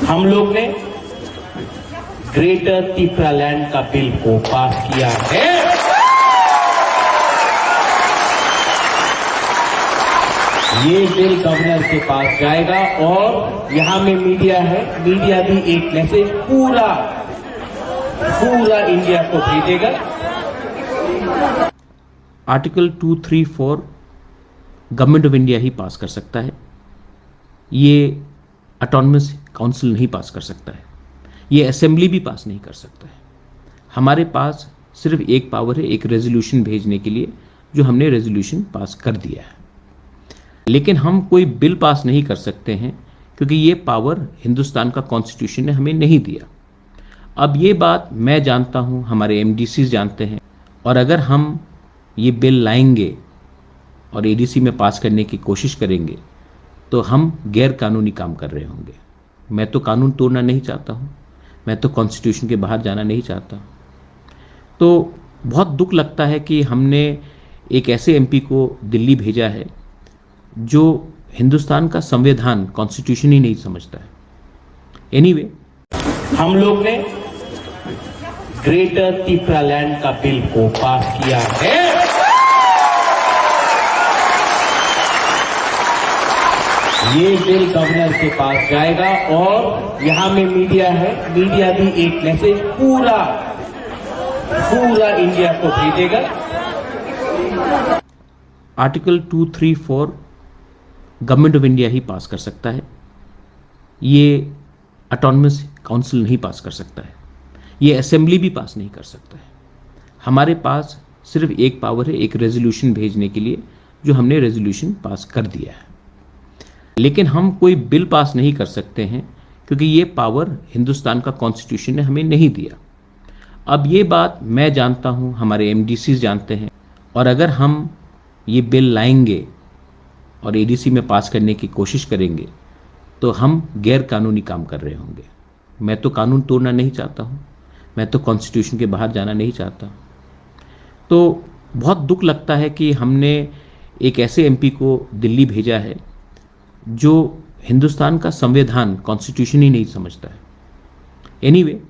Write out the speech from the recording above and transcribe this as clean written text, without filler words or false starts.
हम लोग ने ग्रेटर त्रिपुरालैंड का बिल को पास किया है। ये बिल गवर्नर के पास जाएगा और यहां में मीडिया है, मीडिया भी एक मैसेज पूरा इंडिया को भेजेगा। आर्टिकल 234 गवर्नमेंट ऑफ इंडिया ही पास कर सकता है, ये ऑटोनमस काउंसिल नहीं पास कर सकता है, ये असेंबली भी पास नहीं कर सकता है। हमारे पास सिर्फ एक पावर है, एक रेजोल्यूशन भेजने के लिए, जो हमने रेजोल्यूशन पास कर दिया है। लेकिन हम कोई बिल पास नहीं कर सकते हैं क्योंकि ये पावर हिंदुस्तान का कॉन्स्टिट्यूशन ने हमें नहीं दिया। अब ये बात मैं जानता हूँ, हमारे एमडीसीज जानते हैं, और अगर हम ये बिल लाएंगे और एडीसी में पास करने की कोशिश करेंगे तो हम गैर कानूनी काम कर रहे होंगे। मैं तो कानून तोड़ना नहीं चाहता हूँ, मैं तो कॉन्स्टिट्यूशन के बाहर जाना नहीं चाहता। तो बहुत दुख लगता है कि हमने एक ऐसे एमपी को दिल्ली भेजा है जो हिंदुस्तान का संविधान कॉन्स्टिट्यूशन ही नहीं समझता है। एनीवे, हम लोग ने ग्रेटर त्रिपुरालैंड का बिल को पास किया है। ये बिल गवर्नर के पास जाएगा और यहां में मीडिया है, मीडिया भी एक मैसेज पूरा इंडिया को भेजेगा। आर्टिकल 234 गवर्नमेंट ऑफ इंडिया ही पास कर सकता है, ये ऑटोनमस काउंसिल नहीं पास कर सकता है, ये असेंबली भी पास नहीं कर सकता है। हमारे पास सिर्फ एक पावर है, एक रेजोल्यूशन भेजने के लिए, जो हमने रेजोल्यूशन पास कर दिया है। लेकिन हम कोई बिल पास नहीं कर सकते हैं क्योंकि ये पावर हिंदुस्तान का कॉन्स्टिट्यूशन ने हमें नहीं दिया। अब ये बात मैं जानता हूँ, हमारे एमडीसीज जानते हैं, और अगर हम ये बिल लाएंगे और एडीसी में पास करने की कोशिश करेंगे तो हम गैर कानूनी काम कर रहे होंगे। मैं तो कानून तोड़ना नहीं चाहता हूँ, मैं तो कॉन्स्टिट्यूशन के बाहर जाना नहीं चाहता। तो बहुत दुख लगता है कि हमने एक ऐसे एमपी को दिल्ली भेजा है जो हिंदुस्तान का संविधान कॉन्स्टिट्यूशन ही नहीं समझता है। एनीवे,